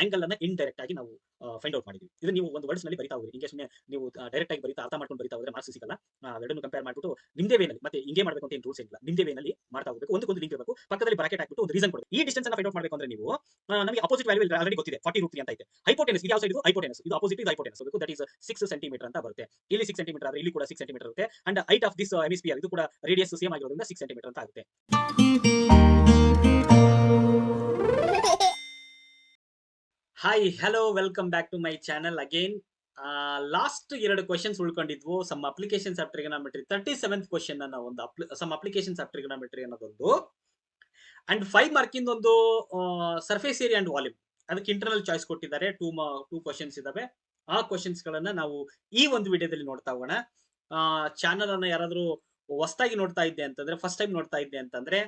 Angle ಅನ್ನ indirect ಆಗಿ ನಾವು ಫೈಂಡ್ ಔಟ್ ಮಾಡಿದ್ವಿ. ಇದು ನೀವು ಒಂದು ವರ್ಡ್ಸ್ ನಲ್ಲಿ ಬರಿತಾ ಹೋಗಿ, ಹಿಂಗೆ ಸುಮ್ಮನೆ ನೀವು ಡೈರೆಕ್ಟ್ ಆಗಿ ಬರಿತಾ ಅರ್ಥ ಮಾಡ್ಕೊಂಡು ಬರಿತಾ ಹೋದ್ರೆ ಮಾರ್ಕ್ಸ್ ಸಿಗಲ್ಲ. ಎರಡನ್ನು ಕಂಪೇರ್ ಮಾಡ್ಬಿಟ್ಟು ನಿಮ್ದೇ ವೇನಲ್ಲಿ, ಮತ್ತೆ ಹಿಂಗೆ ಮಾಡಬೇಕು ಅಂತ ಏನು ರೂಲ್ಸ್ ಇಲ್ಲ, ನಿಮ್ದೇ ವೇನಲ್ಲಿ ಮಾಡ್ತಾ ಹೋಗಬೇಕು. ಒಂದಕ್ಕೊಂದು ಲಿಂಕ್ ಇರಬೇಕು, ಪಕ್ಕದಲ್ಲಿ ಬ್ರಾಕೆಟ್ ಹಾಕ್ಬಿಟ್ಟು ಒಂದು ರೀಸನ್ ಕೊಡಬೇಕು. ಈ ಡಿಸ್ಟೆನ್ಸ್ ಅನ್ನ ಫೈಂಡ್ ಔಟ್ ಮಾಡಬೇಕು ಅಂದ್ರೆ ನೀವು ನಮಗೆ ಅಪೋಸಿಟ್ ವ್ಯಾಲ್ಯೂ ಆಲ್ರೆಡಿ ಗೊತ್ತಿದೆ, 40√3 ಅಂತ ಐತೆ. ಹೈಪೋಟೆನಸ್ ಇದು ಯಾವ ಸೈಡ್, ಇದು ಹೈಪೋಟೆನಸ್, ಇದು ಅಪೋಸಿಟ್, ಇದು ಹೈಪೋಟೆನಸ್ ಹೋಗಬೇಕು. ದಟ್ ಇಸ್ 6 ಸೆಂಟಿಮೀಟರ್ ಅಂತ ಬರುತ್ತೆ. ಇಲ್ಲಿ 6 ಸೆಂಟಿಮೀಟರ್ ಆದ್ರೆ ಇಲ್ಲಿ ಕೂಡ 6 ಸೆಂಟಿಮೀಟರ್ ಇರುತ್ತೆ. And height of this hemisphere, ಇದು ಕೂಡ ರೇಡಿಯಸ್ ಸೇಮ್ ಆಗಿರೋದ್ರಿಂದ 6 ಸೆಂಟಿಮೀಟರ್ ಅಂತ ಆಗುತ್ತೆ. Hi, hello, welcome back to my channel again. Last 2 questions ಉಳ್ಕೊಂಡಿದ್ವು. Some applications of trigonometry 37th question ಅನ್ನ ಒಂದು ಸಮ್ ಅಪ್ಲಿಕೇಶನ್ಸ್ ಆಫ್ ಟ್ರಿಗೊನೋಮೆಟ್ರಿ ಅನ್ನೋದೊಂದು, ಅಂಡ್ 5 ಮಾರ್ಕಿಂದ ಒಂದು ಸರ್ಫೇಸ್ ಏರಿಯಾ ಅಂಡ್ ವಾಲ್ಯೂಮ್, ಅದಕ್ಕೆ ಇಂಟರ್ನಲ್ ಚಾಯ್ಸ್ ಕೊಟ್ಟಿದ್ದಾರೆ. 2 ಕ್ವಶನ್ಸ್ ಇದಾವೆ. ಆ ಕ್ವಶನ್ಸ್ ಗಳನ್ನ ನಾವು ಈ ಒಂದು ವಿಡಿಯೋದಲ್ಲಿ ನೋಡ್ತಾ ಹೋಗೋಣ. ಚಾನಲ್ ಅನ್ನ ಯಾರಾದ್ರೂ ಹೊಸದಾಗಿ ನೋಡ್ತಾ ಇದ್ದೆ ಅಂತಂದ್ರೆ, ಫಸ್ಟ್ ಟೈಮ್ ನೋಡ್ತಾ ಇದ್ದೆ ಅಂತಂದ್ರೆ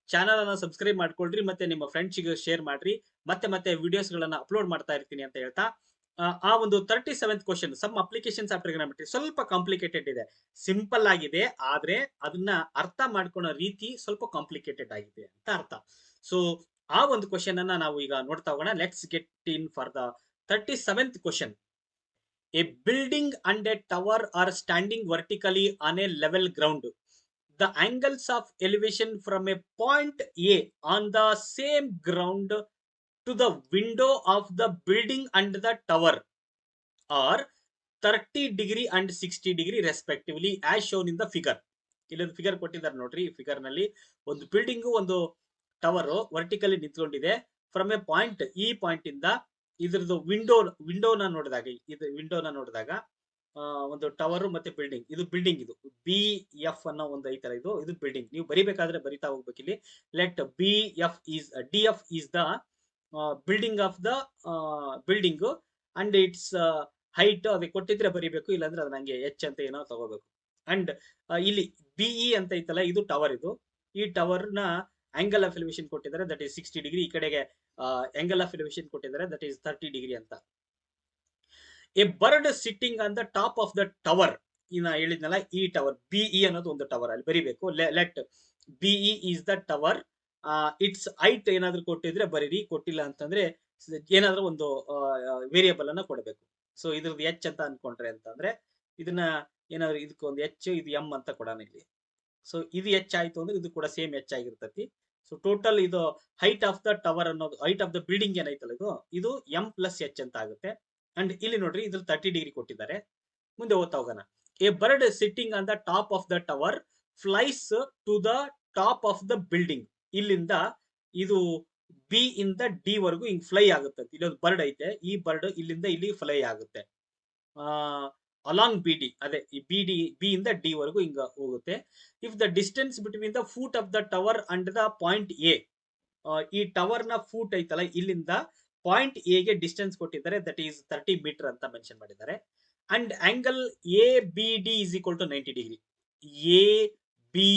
ಚಾನಲ್ ಅನ್ನ ಸಬ್ಸ್ಕ್ರೈಬ್ ಮಾಡ್ಕೊಳ್ರಿ, ಮತ್ತೆ ನಿಮ್ಮ ಫ್ರೆಂಡ್ಸ್ಗೆ ಶೇರ್ ಮಾಡ್ರಿ. ಮತ್ತೆ ವಿಡಿಯೋಸ್ ಗಳನ್ನ ಅಪ್ಲೋಡ್ ಮಾಡ್ತಾ ಇರ್ತೀನಿ ಅಂತ ಹೇಳ್ತಾ, ಆ ಒಂದು 37th question some applications of trigonometry ಸ್ವಲ್ಪ ಕಾಂಪ್ಲಿಕೇಟೆಡ್ ಇದೆ. ಸಿಂಪಲ್ ಆಗಿದೆ, ಆದ್ರೆ ಅದನ್ನ ಅರ್ಥ ಮಾಡ್ಕೊಳ್ಳೋ ರೀತಿ ಸ್ವಲ್ಪ ಕಾಂಪ್ಲಿಕೇಟೆಡ್ ಆಗಿದೆ ಅಂತ ಅರ್ಥ. ಸೊ ಆ ಒಂದು ಕ್ವಶನ್ ಅನ್ನ ನಾವು ಈಗ ನೋಡ್ತಾ ಹೋಗೋಣ. Let's get in for the 37th question. A building and a tower are standing vertically on a level ground. The angles of elevation from a point A on the same ground to the window of the building and the tower are 30 degree and 60 degree respectively as shown in the figure. ಇಲ್ಲೊಂದು figure ಕೊಟ್ಟಿದ್ದಾರೆ ನೋಡ್ರಿ. ಈ figure ನಲ್ಲಿ ಒಂದು building, ಒಂದು tower vertically ನಿಂತ್ಕೊಂಡಿದೆ. From a point, ಈ point ಇಂದ ಇದ್ರದ್ದು ವಿಂಡೋನ ನೋಡಿದಾಗ ಒಂದು ಟವರ್ ಮತ್ತೆ ಬಿಲ್ಡಿಂಗ್, ಇದು ಬಿಲ್ಡಿಂಗ್, ಇದು ಬಿ ಎಫ್ ಅನ್ನೋ ಒಂದು ಐತರ, ಇದು ಬಿಲ್ಡಿಂಗ್. ನೀವು ಬರಿಬೇಕಾದ್ರೆ ಬರಿತಾ ಹೋಗ್ಬೇಕು ಇಲ್ಲಿ. Let B F is D F is the building of the building and it's height ಅದಕ್ಕೆ ಕೊಟ್ಟಿದ್ರೆ ಬರಿಬೇಕು, ಇಲ್ಲಾಂದ್ರೆ ಅದನ್ನ ಹಂಗೆ ಎಚ್ ಅಂತ ಏನೋ ತಗೋಬೇಕು. ಅಂಡ್ ಇಲ್ಲಿ ಬಿಇ ಅಂತ ಐತಲ್ಲ, ಇದು ಟವರ್. ಈ ಟವರ್ ನ ಆಂಗಲ್ ಆಫ್ ಎಲಿವೇಶನ್ ಕೊಟ್ಟಿದ್ದಾರೆ, ದಟ್ ಈಸ್ 60 ಡಿಗ್ರಿ. ಈ ಕಡೆಗೆ ಆಂಗಲ್ ಆಫ್ ಎಲಿವೇಶನ್ ಕೊಟ್ಟಿದ್ದಾರೆ, ದಟ್ ಈಸ್ 30 ಡಿಗ್ರಿ ಅಂತ. A bird sitting on the top of the tower, ಇನ್ನ ಹೇಳಿದ್ನಲ್ಲ, ಈ ಟವರ್ ಬಿಇ ಅನ್ನೋದು ಒಂದು ಟವರ್, ಅಲ್ಲಿ ಬರಿಬೇಕು. Let BE is the tower. It's height ಏನಾದ್ರೂ ಕೊಟ್ಟಿದ್ರೆ ಬರೀರಿ, ಕೊಟ್ಟಿಲ್ಲ ಅಂತಂದ್ರೆ ಏನಾದ್ರೂ ಒಂದು ವೇರಿಯಬಲ್ ಅನ್ನ ಕೊಡಬೇಕು. ಸೊ ಇದ್ರದ್ದು ಎಚ್ ಅಂತ ಅನ್ಕೊಂಡ್ರೆ ಅಂತಂದ್ರೆ ಇದನ್ನ ಏನಾದ್ರು ಇದಕ್ಕೆ ಒಂದು ಎಚ್, ಇದು ಎಂ ಅಂತ ಕೊಡೋಣ ಇಲ್ಲಿ. ಸೊ ಇದು ಎಚ್ ಆಯ್ತು ಅಂದ್ರೆ ಇದು ಕೂಡ ಸೇಮ್ ಎಚ್ ಆಗಿರ್ತತಿ. ಸೊ ಟೋಟಲ್ ಇದು ಹೈಟ್ ಆಫ್ ದ ಟವರ್ ಅನ್ನೋದು, ಹೈಟ್ ಆಫ್ ದ ಬಿಲ್ಡಿಂಗ್ ಏನೈತಲ್ಲ, ಇದು ಎಂ ಪ್ಲಸ್ ಎಚ್ ಅಂತ ಆಗುತ್ತೆ. ಅಂಡ್ ಇಲ್ಲಿ ನೋಡ್ರಿ, ಇದ್ರ 30 ಡಿಗ್ರಿ ಕೊಟ್ಟಿದ್ದಾರೆ. ಮುಂದೆ ಓದ್ತಾ ಹೋಗೋಣ. A bird sitting on the top of the tower flies to the top of the building. ಇಲ್ಲಿಂದ ಇದು ಬಿ ಇಂದ ಡಿ ವರೆಗೂ ಹಿಂಗ್ ಫ್ಲೈ ಆಗುತ್ತೆ. ಇಲ್ಲೊಂದು ಬರ್ಡ್ ಐತೆ, ಈ ಬರ್ಡ್ ಇಲ್ಲಿಂದ ಇಲ್ಲಿ ಫ್ಲೈ ಆಗುತ್ತೆ ಅಲಾಂಗ್ ಬಿ ಡಿ, ಅದೇ ಈ ಬಿ ಇಂದ ಡಿ ವರೆಗೂ ಹಿಂಗ ಹೋಗುತ್ತೆ. If the distance between the foot of the tower and the point A, ಈ ಟವರ್ ನ ಫೂಟ್ ಐತಲ್ಲ, ಇಲ್ಲಿಂದ ಪಾಯಿಂಟ್ ಎ ಗೆ ಡಿಸ್ಟೆನ್ಸ್ ಕೊಟ್ಟಿದ್ದಾರೆ, ದಟ್ ಈಸ್ 30 ಮೀಟರ್ ಅಂತ ಮೆನ್ಷನ್ ಮಾಡಿದ್ದಾರೆ. And angle A B D is equal to 90 degree. A B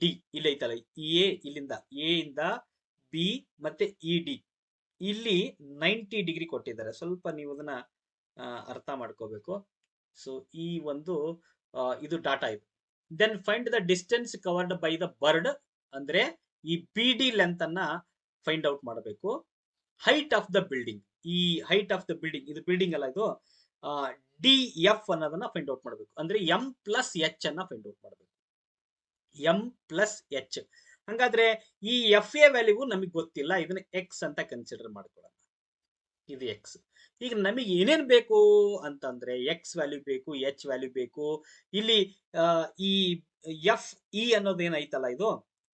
D ಇಲ್ಲಿ ಐತಲ್ಲ, ಎ ಇಲ್ಲಿಂದ, ಎ ಇಂದ ಬಿ ಮತ್ತೆ ಇ ಡಿ, ಇಲ್ಲಿ 90 ಡಿಗ್ರಿ ಕೊಟ್ಟಿದ್ದಾರೆ. ಸ್ವಲ್ಪ ನೀವು ಅದನ್ನ ಅರ್ಥ ಮಾಡ್ಕೋಬೇಕು. ಸೊ ಈ ಒಂದು ಇದು ಡಾಟಾ ಇದು. Then find the distance covered by the bird, ಅಂದ್ರೆ ಈ ಬಿ ಡಿ ಲೆಂತ್ ಅನ್ನ ಫೈಂಡ್ ಔಟ್ ಮಾಡಬೇಕು. ಹೈಟ್ ಆಫ್ ದ ಬಿಲ್ಡಿಂಗ್, ಈ ಹೈಟ್ ಆಫ್ ದ ಬಿಲ್ಡಿಂಗ್, ಇದು ಬಿಲ್ಡಿಂಗ್ ಅಲ್ಲ, ಇದು ಡಿ ಎಫ್ ಅನ್ನೋದನ್ನ ಫೈಂಡ್ ಔಟ್ ಮಾಡಬೇಕು. ಅಂದ್ರೆ ಎಂ ಪ್ಲಸ್ ಎಚ್ ಅನ್ನ ಫೈಂಡ್ ಔಟ್ ಮಾಡಬೇಕು. M plus H. ಹಂಗಾದ್ರೆ ಈ ಎಫ್ ಎ ವ್ಯಾಲ್ಯೂ ನಮಗೆ ಗೊತ್ತಿಲ್ಲ, ಇದನ್ನ ಎಕ್ಸ್ ಅಂತ ಕನ್ಸಿಡರ್ ಮಾಡ್ಕೊಳ್ಳೋಣ. ಇದು ಎಕ್ಸ್. ಈಗ ನಮಗೆ ಏನೇನ್ ಬೇಕು ಅಂತಂದ್ರೆ ಎಕ್ಸ್ ವ್ಯಾಲ್ಯೂ ಬೇಕು, ಎಚ್ ವ್ಯಾಲ್ಯೂ ಬೇಕು. ಇಲ್ಲಿ ಈ ಎಫ್ ಇ ಅನ್ನೋದು ಏನೈತಲ್ಲ,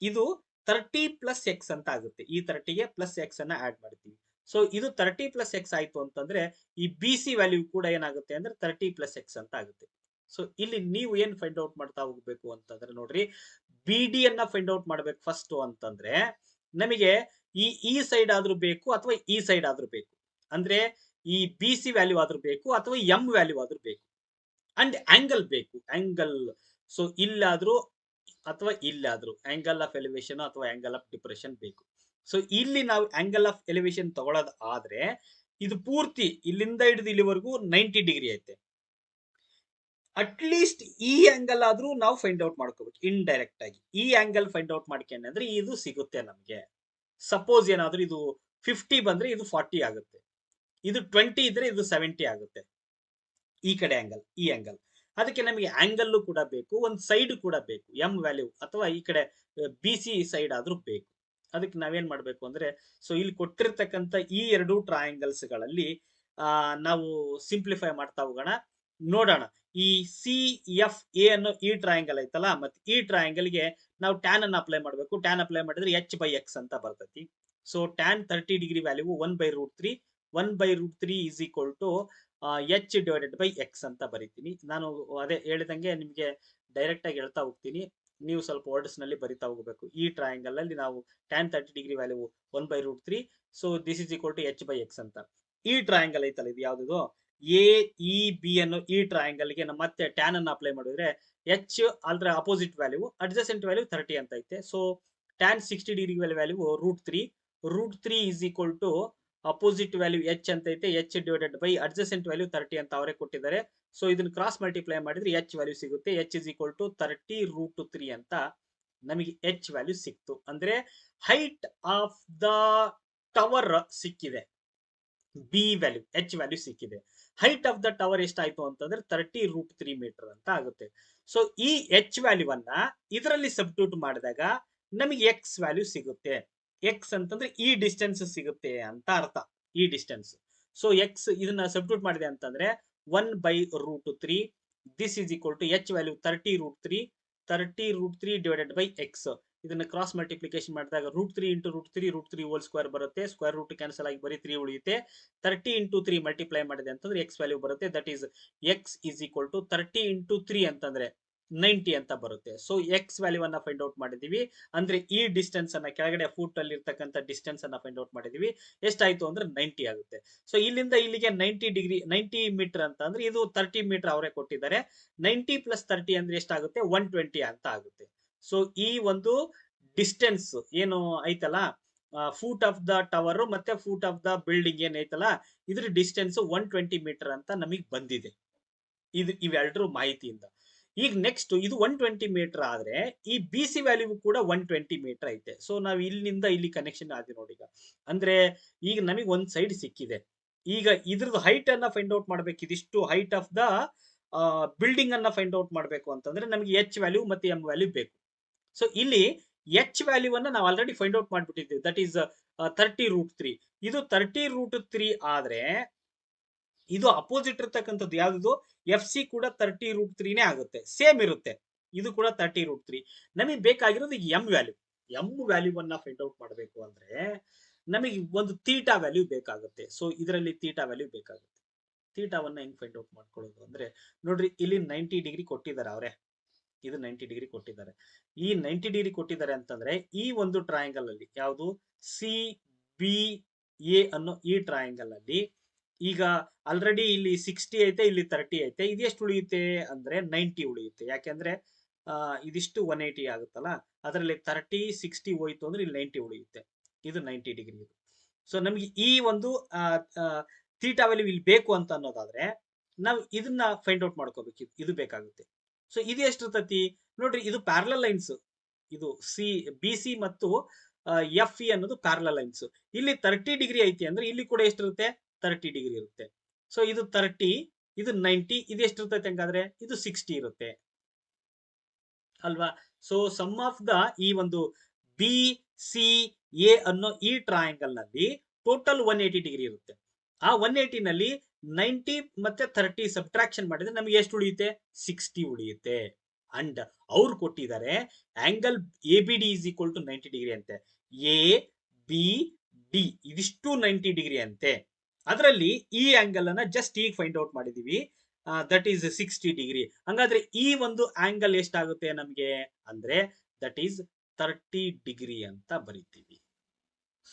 ಇದು 30 ಪ್ಲಸ್ ಎಕ್ಸ್ ಅಂತ ಆಗುತ್ತೆ. ಈ 30ಗೆ ಪ್ಲಸ್ ಎಕ್ಸ್ ಅನ್ನ ಆಡ್ ಮಾಡ್ತೀವಿ. ಸೊ ಇದು 30 ಪ್ಲಸ್ ಎಕ್ಸ್ ಆಯ್ತು ಅಂತಂದ್ರೆ ಈ ಬಿ ಸಿ ವ್ಯಾಲ್ಯೂ ಕೂಡ ಏನಾಗುತ್ತೆ ಅಂದ್ರೆ 30 ಪ್ಲಸ್ ಎಕ್ಸ್ ಅಂತ ಆಗುತ್ತೆ. ಸೊ ಇಲ್ಲಿ ನೀವು ಏನ್ ಫೈಂಡ್ ಔಟ್ ಮಾಡ್ತಾ ಹೋಗ್ಬೇಕು ಅಂತಂದ್ರೆ ನೋಡ್ರಿ, ಬಿ ಡಿ ಅನ್ನ ಫೈಂಡ್ ಔಟ್ ಮಾಡ್ಬೇಕು ಫಸ್ಟ್ ಅಂತಂದ್ರೆ ನಮಗೆ ಈ ಸೈಡ್ ಆದ್ರೂ ಬೇಕು ಅಥವಾ ಈ ಸೈಡ್ ಆದ್ರೂ ಬೇಕು. ಅಂದ್ರೆ ಈ ಬಿ ಸಿ ವ್ಯಾಲ್ಯೂ ಆದ್ರೂ ಬೇಕು ಅಥವಾ ಎಂ ವ್ಯಾಲ್ಯೂ ಆದ್ರೂ ಬೇಕು. ಅಂಡ್ ಆಂಗಲ್ ಬೇಕು, ಆಂಗಲ್. ಸೊ ಇಲ್ಲಾದ್ರೂ ಅಥವಾ ಇಲ್ಲಾದ್ರೂ ಆಂಗಲ್ ಆಫ್ ಎಲಿವೇಶನ್ ಅಥವಾ ಆಂಗಲ್ ಆಫ್ ಡಿಪ್ರೆಷನ್ ಬೇಕು. ಸೊ ಇಲ್ಲಿ ನಾವು ಆಂಗಲ್ ಆಫ್ ಎಲಿವೇಶನ್ ತಗೊಳ್ಳೋದು ಆದ್ರೆ ಇದು ಪೂರ್ತಿ ಇಲ್ಲಿಂದ ಹಿಡಿದು ಇಲ್ಲಿವರೆಗೂ 90 ಡಿಗ್ರಿ ಐತೆ. ಅಟ್ಲೀಸ್ಟ್ ಈ ಆಂಗಲ್ ಆದ್ರೂ ನಾವು ಫೈಂಡ್ ಔಟ್ ಮಾಡ್ಕೋಬೇಕು ಇಂಡೈರೆಕ್ಟ್ ಆಗಿ. ಈ ಆಂಗಲ್ ಫೈಂಡ್ ಔಟ್ ಮಾಡ್ಕೊಂಡ್ರೆ ಇದು ಸಿಗುತ್ತೆ ನಮ್ಗೆ. ಸಪೋಸ್ ಏನಾದ್ರೂ ಇದು 50 ಬಂದ್ರೆ ಇದು 40 ಆಗುತ್ತೆ. ಇದು 20 ಇದ್ರೆ ಇದು 70 ಆಗುತ್ತೆ. ಈ ಕಡೆ ಆಂಗಲ್, ಈ ಆಂಗಲ್. ಅದಕ್ಕೆ ನಮಗೆ ಆಂಗಲ್ ಕೂಡ ಬೇಕು, ಒಂದು ಸೈಡ್ ಕೂಡ ಬೇಕು, ಎಂ ವ್ಯಾಲ್ಯೂ ಅಥವಾ ಈ ಕಡೆ ಬಿ ಸಿ ಸೈಡ್ ಆದ್ರೂ ಬೇಕು. ಅದಕ್ಕೆ ನಾವೇನ್ ಮಾಡ್ಬೇಕು ಅಂದ್ರೆ, ಸೊ ಇಲ್ಲಿ ಕೊಟ್ಟಿರ್ತಕ್ಕಂಥ ಈ ಎರಡು ಟ್ರಯಾಂಗಲ್ಸ್ ಗಳಲ್ಲಿ ನಾವು ಸಿಂಪ್ಲಿಫೈ ಮಾಡ್ತಾ ಹೋಗೋಣ, ನೋಡೋಣ. ಈ ಸಿ ಎಫ್ ಎ ಅನ್ನೋ ಈ ಟ್ರಯಾಂಗಲ್ ಐತಲ್ಲ, ಮತ್ತೆ ಈ ಟ್ರಯಾಂಗಲ್ ಗೆ ನಾವು ಟ್ಯಾನ್ ಅನ್ನು ಅಪ್ಲೈ ಮಾಡಬೇಕು. ಟ್ಯಾನ್ ಅಪ್ಲೈ ಮಾಡಿದ್ರೆ ಎಚ್ ಬೈ ಎಕ್ಸ್ ಅಂತ ಬರ್ತೈತಿ. So tan 30 degree value 1/√3, 1/√3 is equal to H divided by X ಅಂತ ಬರಿತೀನಿ. ನಾನು ಅದೇ ಹೇಳಿದಂಗೆ ನಿಮಗೆ ಡೈರೆಕ್ಟ್ ಆಗಿ ಹೇಳ್ತಾ ಹೋಗ್ತೀನಿ, ನೀವು ಸ್ವಲ್ಪ ವರ್ಡ್ಸ್ ನಲ್ಲಿ ಬರಿತಾ ಹೋಗಬೇಕು. ಈ ಟ್ರಯಾಂಗಲ್ ಅಲ್ಲಿ ನಾವು tan 30 degree value 1/√3, so this is equal to H by X ಅಂತ. ಈ ಟ್ರಯಾಂಗಲ್ ಐತಲ್ಲ, ಇದು ಯಾವ್ದು ಎ ಇ ಬಿ ಅನ್ನೋ ಈ ಟ್ರಯಾಂಗಲ್ ಗೆ ನಮ್ಮ ಮತ್ತೆ ಟ್ಯಾನ್ ಅನ್ನು ಅಪ್ಲೈ ಮಾಡಿದ್ರೆ ಎಚ್ ಅಲ್ರ ಅಪೋಸಿಟ್ ವ್ಯಾಲ್ಯೂ ಅಡ್ಜಸೆಂಟ್ ವ್ಯಾಲ್ಯೂ 30 ಅಂತ ಐತೆ. So tan 60 degree value √3 is equal to opposite value H ಅಂತ ಐತೆ, H divided by adjacent value 30 ಅಂತ ಅವರೇ ಕೊಟ್ಟಿದ್ದಾರೆ. ಸೊ ಇದನ್ನ ಕ್ರಾಸ್ ಮಲ್ಟಿಪ್ಲೈ ಮಾಡಿದ್ರೆ ಎಚ್ ವ್ಯಾಲ್ಯೂ ಸಿಗುತ್ತೆ. ಎಚ್ ಇಸ್ ಈಕ್ವಲ್ ಟು 30√3 ಅಂತ ನಮಗೆ ಎಚ್ ವ್ಯಾಲ್ಯೂ ಸಿಕ್ತು. ಅಂದ್ರೆ ಹೈಟ್ ಆಫ್ ದ ಟವರ್ ಸಿಕ್ಕಿದೆ, ಬಿ ವ್ಯಾಲ್ಯೂ ಎಚ್ ವ್ಯಾಲ್ಯೂ ಸಿಕ್ಕಿದೆ. ಹೈಟ್ ಆಫ್ ದ ಟವರ್ ಎಷ್ಟಾಯ್ತು ಅಂತಂದ್ರೆ 30√3 ಮೀಟರ್ ಅಂತ ಆಗುತ್ತೆ. ಸೊ ಈ ಎಚ್ ವ್ಯಾಲ್ಯೂವನ್ನ ಇದರಲ್ಲಿ ಸಬ್ಸ್ಟಿಟ್ಯೂಟ್ ಮಾಡಿದಾಗ ನಮಗೆ ಎಕ್ಸ್ ವ್ಯಾಲ್ಯೂ ಸಿಗುತ್ತೆ. ಎಕ್ಸ್ ಅಂತಂದ್ರೆ ಈ ಡಿಸ್ಟೆನ್ಸ್ ಸಿಗುತ್ತೆ ಅಂತ ಅರ್ಥ, ಈ ಡಿಸ್ಟೆನ್ಸ್. ಸೊ ಎಕ್ಸ್ ಇದನ್ನ ಸಬ್ಸ್ಟಿಟ್ಯೂಟ್ ಮಾಡಿದೆ ಅಂತಂದ್ರೆ 1/√3, this is equal to H value 30√3 divided by X. ಇದನ್ನ ಕ್ರಾಸ್ ಮಲ್ಟಿಪ್ಲಿಕೇಶನ್ ಮಾಡಿದಾಗ √3 ಇಂಟು √3 ಹೋಲ್ ಸ್ಕ್ವೇರ್ ಬರುತ್ತೆ. ಸ್ಕ್ವೇರ್ ರೂಟ್ ಕ್ಯಾನ್ಸಲ್ ಆಗಿ ಬರೀ 3 ಉಳಿಯುತ್ತೆ. 30 ಇಂಟು 3 ಮಲ್ಟಿಪ್ಲೈ ಮಾಡಿದೆ ಅಂತಂದ್ರೆ ಎಕ್ಸ್ ವ್ಯಾಲ್ಯೂ ಬರುತ್ತೆ. That is X is equal to 30 into 3 ಅಂತಂದ್ರೆ 90 ಅಂತ ಬರುತ್ತೆ. ಸೊ ಎಕ್ಸ್ ವ್ಯಾಲ್ಯೂ ಅನ್ನ ಫೈಂಡ್ ಔಟ್ ಮಾಡಿದೀವಿ. ಅಂದ್ರೆ ಈ ಡಿಸ್ಟೆನ್ಸ್ ಅನ್ನ, ಕೆಳಗಡೆ ಫೂಟ್ ಅಲ್ಲಿ ಇರ್ತಕ್ಕಂಥ ಡಿಸ್ಟೆನ್ಸ್ ಅನ್ನ ಫೈಂಡ್ ಔಟ್ ಮಾಡಿದೀವಿ. ಎಷ್ಟಾಯ್ತು ಅಂದ್ರೆ 90 ಆಗುತ್ತೆ. ಸೊ ಇಲ್ಲಿಂದ ಇಲ್ಲಿಗೆ 90 ಮೀಟರ್ ಅಂತ ಅಂದ್ರೆ ಇದು 30 ಮೀಟರ್ ಅವರೇ ಕೊಟ್ಟಿದ್ದಾರೆ. 90 ಪ್ಲಸ್ 30 ಅಂದ್ರೆ ಎಷ್ಟಾಗುತ್ತೆ, 120 ಅಂತ ಆಗುತ್ತೆ. ಸೊ ಈ ಒಂದು ಡಿಸ್ಟೆನ್ಸ್ ಏನು ಐತಲ್ಲ, ಫೂಟ್ ಆಫ್ ದ ಟವರ್ ಮತ್ತೆ ಫೂಟ್ ಆಫ್ ದ ಬಿಲ್ಡಿಂಗ್ ಏನ್ ಐತಲ್ಲ, ಇದ್ರ ಡಿಸ್ಟೆನ್ಸ್ 120 ಮೀಟರ್ ಅಂತ ನಮಗೆ ಬಂದಿದೆ, ಇದು ಇವೆರಡರ ಮಾಹಿತಿಯಿಂದ. ಈಗ ನೆಕ್ಸ್ಟ್ ಇದು 120 ಮೀಟರ್ ಆದ್ರೆ ಈ ಬಿ ಸಿ ವ್ಯಾಲ್ಯೂ ಕೂಡ 120 ಮೀಟರ್ ಐತೆ. ಸೊ ನಾವು ಇಲ್ಲಿಂದ ಇಲ್ಲಿ ಕನೆಕ್ಷನ್ ಆದಿ ನೋಡಿ. ಈಗ ಅಂದ್ರೆ ಈಗ ನಮಗೆ ಒಂದ್ ಸೈಡ್ ಸಿಕ್ಕಿದೆ. ಈಗ ಇದ್ರದ್ದು ಹೈಟ್ ಅನ್ನ ಫೈಂಡ್ ಔಟ್ ಮಾಡ್ಬೇಕು. ಇದಿಷ್ಟು ಹೈಟ್ ಆಫ್ ದ ಬಿಲ್ಡಿಂಗ್ ಅನ್ನ ಫೈಂಡ್ ಔಟ್ ಮಾಡ್ಬೇಕು ಅಂತಂದ್ರೆ ನಮಗೆ ಎಚ್ ವ್ಯಾಲ್ಯೂ ಮತ್ತೆ ಎಂ ವ್ಯಾಲ್ಯೂ ಬೇಕು. ಸೊ ಇಲ್ಲಿ ಎಚ್ ವ್ಯಾಲ್ಯೂ ಅನ್ನ ನಾವು ಆಲ್ರೆಡಿ ಫೈಂಡ್ ಔಟ್ ಮಾಡ್ಬಿಟ್ಟಿದ್ದೀವಿ. That is 30√3. ಇದು 30√3 ಆದ್ರೆ ಇದು ಅಪೋಸಿಟ್ ಇರ್ತಕ್ಕಂಥದ್ದು ಯಾವ್ದು, ಎಫ್ ಸಿ ಕೂಡ 30√3 ಆಗುತ್ತೆ, ಸೇಮ್ ಇರುತ್ತೆ. ಇದು ಕೂಡ 30√3. ನಮಗೆ ಬೇಕಾಗಿರೋದು ಎಂ ವ್ಯಾಲ್ಯೂ. ಎಂ ವ್ಯಾಲ್ಯೂವನ್ನ ಫೈಂಡ್ ಔಟ್ ಮಾಡಬೇಕು ಅಂದ್ರೆ ನಮಗೆ ಒಂದು ಥೀಟಾ ವ್ಯಾಲ್ಯೂ ಬೇಕಾಗುತ್ತೆ. ಸೊ ಇದರಲ್ಲಿ ಥೀಟಾ ವ್ಯಾಲ್ಯೂ ಬೇಕಾಗುತ್ತೆ. ಥೀಟಾವನ್ನ ಹೆಂಗ್ ಫೈಂಡ್ ಔಟ್ ಮಾಡ್ಕೊಳ್ಳೋದು ಅಂದ್ರೆ ನೋಡ್ರಿ, ಇಲ್ಲಿ 90 ಡಿಗ್ರಿ ಕೊಟ್ಟಿದ್ದಾರೆ ಅವರೇ, ಇದು 90 ಡಿಗ್ರಿ ಕೊಟ್ಟಿದ್ದಾರೆ. ಈ 90 ಡಿಗ್ರಿ ಕೊಟ್ಟಿದ್ದಾರೆ ಅಂತಂದ್ರೆ ಈ ಒಂದು ಟ್ರಯಾಂಗಲ್ ಅಲ್ಲಿ ಯಾವುದು ಸಿ ಬಿ ಎ ಅನ್ನೋ ಈ ಟ್ರಯಾಂಗಲ್ ಅಲ್ಲಿ ಈಗ ಆಲ್ರೆಡಿ ಇಲ್ಲಿ 60 ಐತೆ, ಇಲ್ಲಿ 30 ಐತೆ. ಇದು ಎಷ್ಟು ಉಳಿಯುತ್ತೆ ಅಂದ್ರೆ 90 ಉಳಿಯುತ್ತೆ. ಯಾಕೆಂದ್ರೆ ಇದಿಷ್ಟು 180 ಆಗುತ್ತಲ್ಲ, ಅದರಲ್ಲಿ 30 60 ಹೋಯ್ತು ಅಂದ್ರೆ ಇಲ್ಲಿ 90 ಉಳಿಯುತ್ತೆ. ಇದು 90 ಡಿಗ್ರಿ ಇದು. ಸೊ ನಮ್ಗೆ ಈ ಒಂದು ಥೀಟಾ ವ್ಯಾಲ್ಯೂ ಇಲ್ಲಿ ಬೇಕು ಅಂತ ಅನ್ನೋದಾದ್ರೆ ನಾವು ಇದನ್ನ ಫೈಂಡ್ ಔಟ್ ಮಾಡ್ಕೋಬೇಕು. ಇದು ಬೇಕಾಗುತ್ತೆ. ಸೊ ಇದು ಎಷ್ಟಿರ್ತತಿ ನೋಡ್ರಿ, ಇದು ಪ್ಯಾರಲಲ್ ಲೈನ್ಸ್. ಇದು ಬಿ ಸಿ ಮತ್ತು ಎಫ್ ಇ ಅನ್ನೋದು ಪ್ಯಾರಲಲ್ ಲೈನ್ಸ್. ಇಲ್ಲಿ 30 ಡಿಗ್ರಿ ಐತಿ ಅಂದ್ರೆ ಇಲ್ಲಿ ಕೂಡ ಎಷ್ಟಿರುತ್ತೆ, 30 ಡಿಗ್ರಿ ಇರುತ್ತೆ. ಸೊ ಇದು 30, ಇದು 90, ಇದು ಎಷ್ಟಿರ್ತೈತೆ ಹಂಗಾದ್ರೆ ಇದು 60 ಇರುತ್ತೆ ಅಲ್ವಾ. ಸೊ ಸಮ್ ಆಫ್ ದ ಈ ಒಂದು ಬಿ ಸಿ ಎ ಅನ್ನೋ ಈ ಟ್ರಯಾಂಗಲ್ ನಲ್ಲಿ ಟೋಟಲ್ 180 ಡಿಗ್ರಿ ಇರುತ್ತೆ. ಆ 180 ನಲ್ಲಿ 90 ಮತ್ತೆ 30 ಸಬ್ಟ್ರಾಕ್ಷನ್ ಮಾಡಿದ್ರೆ ನಮಗೆ ಎಷ್ಟು ಉಳಿಯುತ್ತೆ, 60 ಉಳಿಯುತ್ತೆ. ಅಂಡ್ ಅವ್ರು ಕೊಟ್ಟಿದ್ದಾರೆ angle A B D is equal to 90 degree ಅಂತೆ. ಎ ಬಿ ಡಿ ಇದಿಷ್ಟು 90 ಡಿಗ್ರಿ ಅಂತೆ. ಅದರಲ್ಲಿ ಈ ಆಂಗಲ್ ಅನ್ನ ಜಸ್ಟ್ ಈಗ ಫೈಂಡ್ ಔಟ್ ಮಾಡಿದೀವಿ, ದಟ್ ಈಸ್ 60 ಡಿಗ್ರಿ. ಹಂಗಾದ್ರೆ ಈ ಒಂದು ಆಂಗಲ್ ಎಷ್ಟಾಗುತ್ತೆ ನಮ್ಗೆ ಅಂದ್ರೆ ದಟ್ ಈಸ್ 30 ಡಿಗ್ರಿ ಅಂತ ಬರಿತೀವಿ.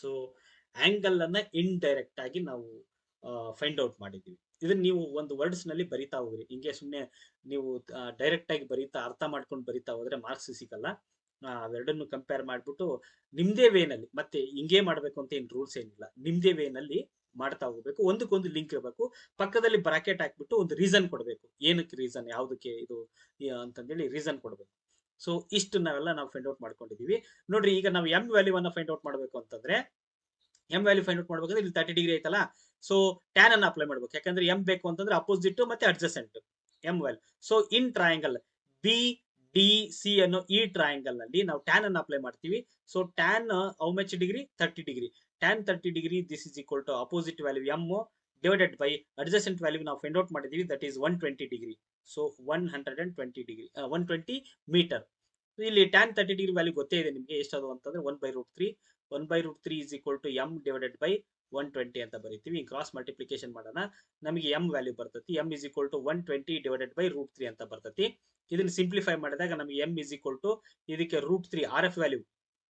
ಸೊ ಆಂಗಲ್ ಅನ್ನ ಇಂಡೈರೆಕ್ಟ್ ಆಗಿ ನಾವು ಫೈಂಡ್ ಔಟ್ ಮಾಡಿದೀವಿ. ಇದನ್ನ ನೀವು ಒಂದು ವರ್ಡ್ಸ್ ನಲ್ಲಿ ಬರಿತಾ ಹೋಗ್ರಿ. ಹಿಂಗೆ ಸುಮ್ಮನೆ ನೀವು ಡೈರೆಕ್ಟ್ ಆಗಿ ಬರಿತಾ ಅರ್ಥ ಮಾಡ್ಕೊಂಡು ಬರಿತಾ ಹೋದ್ರೆ ಮಾರ್ಕ್ಸ್ ಸಿಗಲ್ಲ. ಅವೆರಡನ್ನು ಕಂಪೇರ್ ಮಾಡ್ಬಿಟ್ಟು ನಿಮ್ದೇ ವೇನಲ್ಲಿ, ಮತ್ತೆ ಹಿಂಗೆ ಮಾಡ್ಬೇಕು ಅಂತ ಏನ್ ರೂಲ್ಸ್ ಏನಿಲ್ಲ, ನಿಮ್ದೇ ವೇನಲ್ಲಿ ಮಾಡ್ತಾ ಹೋಗ್ಬೇಕು. ಒಂದಕ್ಕೊಂದು ಲಿಂಕ್ ಇರಬೇಕು. ಪಕ್ಕದಲ್ಲಿ ಬ್ರಾಕೆಟ್ ಹಾಕ್ಬಿಟ್ಟು ಒಂದು ರೀಸನ್ ಕೊಡಬೇಕು, ಏನಕ್ಕೆ ರೀಸನ್, ಯಾವುದಕ್ಕೆ ಇದು ಅಂತಂದೇಳಿ ರೀಸನ್ ಕೊಡಬೇಕು. ಸೊ ಇಷ್ಟು ನಾವೆಲ್ಲ ನಾವು ಫೈಂಡ್ ಔಟ್ ಮಾಡ್ಕೊಂಡಿದೀವಿ. ನೋಡ್ರಿ, ಈಗ ನಾವು ಎಂ ವ್ಯಾಲ್ಯೂವನ್ನ ಫೈಂಡ್ ಔಟ್ ಮಾಡ್ಬೇಕು ಅಂತಂದ್ರೆ ಎಂ ವ್ಯಾಲ್ಯೂ ಫೈಂಡ್ ಔಟ್ ಮಾಡ್ಬೇಕಂದ್ರೆ ಇಲ್ಲಿ 30 ಡಿಗ್ರಿ ಐತಲ್ಲ, ಸೊ ಟ್ಯಾನ್ ಅನ್ನು ಅಪ್ಲೈ ಮಾಡ್ಬೇಕು, ಯಾಕಂದ್ರೆ ಎಂ ಬೇಕು ಅಂತಂದ್ರೆ ಅಪೋಸಿಟ್ ಮತ್ತೆ adjacent M value. So in triangle B D C ಅನ್ನೋ ಈ ಟ್ರಯಾಂಗಲ್ ನಲ್ಲಿ ನಾವು ಟ್ಯಾನ್ ಅನ್ನು ಅಪ್ಲೈ ಮಾಡ್ತೀವಿ. So tan how much degree, 30 degree. Tan 30 degree this is equal to opposite value M divided by adjacent value ನಾವು find out ಮಾಡಿದೀವಿ, that is 120 degree. So 120 degree 120 metre. ಇಲ್ಲಿ tan 30 degree value ಗೊತ್ತೇ ಇದೆ ನಿಮಗೆ, ಎಷ್ಟದು ಅಂತಂದ್ರೆ 1/√3. 1/√3 is equal to M divided by 120 ಅಂತ ಬರೀತೀವಿ. ಕ್ರಾಸ್ ಮಲ್ಟಿಪ್ಲಿಕೇಶನ್ ಮಾಡೋಣ, ನಮಗೆ ಎಂ ವ್ಯಾಲ್ಯೂ ಬರ್ತತಿ. M is equal to 120 divided by √3 ಅಂತ ಬರ್ತತಿ. ಇದನ್ನ ಸಿಂಪ್ಲಿಫೈ ಮಾಡಿದಾಗ ನಮಗೆ ಎಂ ಇಸ್ ಈಕ್ವಲ್ ಟು ಇದಕ್ಕೆ √3 R F value,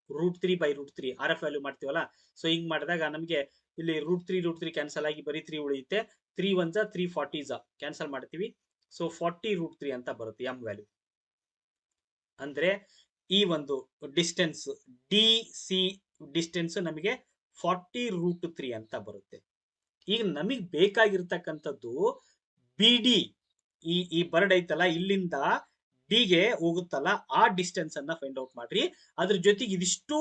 √3/√3 R F value ಮಾಡ್ತೀವಲ್ಲ. ಸೊ ಹಿಂಗ್ ಮಾಡಿದಾಗ ನಮಗೆ ಇಲ್ಲಿ √3 ಕ್ಯಾನ್ಸಲ್ ಆಗಿ ಬರೀ 3 ಉಳಿಯುತ್ತೆ. 3 1 340 ಕ್ಯಾನ್ಸಲ್ ಮಾಡ್ತೀವಿ. ಸೊ 40√3 ಅಂತ ಬರುತ್ತೆ ಎಂ ವ್ಯಾಲ್ಯೂ. ಅಂದ್ರೆ ಈ ಒಂದು ಡಿಸ್ಟೆನ್ಸ್ ಡಿ ಸಿ ಡಿಸ್ಟೆನ್ಸ್ ನಮಗೆ 40√3 ಅಂತ ಬರುತ್ತೆ. ಈಗ ನಮಗೆ ಬೇಕಾಗಿರ್ತಕ್ಕಂಥದ್ದು ಬಿ ಡಿ, ಈ ಬರ್ಡ್ ಐತಲ್ಲ ಇಲ್ಲಿಂದ ಡಿಗೆ ಹೋಗುತ್ತಲ್ಲ ಆ ಡಿಸ್ಟೆನ್ಸ್ ಅನ್ನ ಫೈಂಡ್ ಔಟ್ ಮಾಡ್ರಿ, ಅದ್ರ ಜೊತೆಗೆ ಇದಿಷ್ಟು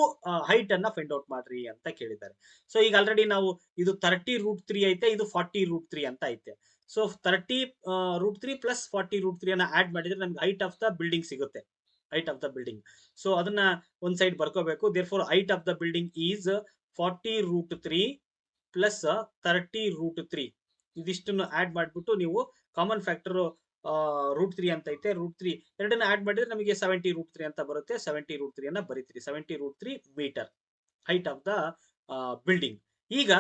ಹೈಟ್ ಅನ್ನ ಫೈಂಡ್ ಔಟ್ ಮಾಡ್ರಿ ಅಂತ ಕೇಳಿದ್ದಾರೆ. ಸೊ ಈಗ ಆಲ್ರೆಡಿ ನಾವು ಇದು 30√3 ಐತೆ, ಇದು 40√3 ಅಂತ ಐತೆ. ಸೊ 30√3 ಪ್ಲಸ್ 40√3 ಅನ್ನ ಆಡ್ ಮಾಡಿದ್ರೆ ನಮ್ಗೆ ಹೈಟ್ ಆಫ್ ದ ಬಿಲ್ಡಿಂಗ್ ಸಿಗುತ್ತೆ, height of the building. So ಅದನ್ನ ಒಂದ್ ಸೈಡ್ ಬರ್ಕೋಬೇಕು. Therefore height of the building is 40√3 plus 30√3. ಇದಿಷ್ಟನ್ನು ಆಡ್ ಮಾಡ್ಬಿಟ್ಟು ನೀವು ಕಾಮನ್ ಫ್ಯಾಕ್ಟರ್ √3 ಅಂತ ಐತೆ, √3 ಎರಡನ್ನ ಆಡ್ ಮಾಡಿದ್ರೆ ನಮಗೆ 70√3 ಅಂತ ಬರುತ್ತೆ. 70√3 ಅನ್ನ ಬರೀತೀರಿ. 70√3 metre height of the building. ಈಗ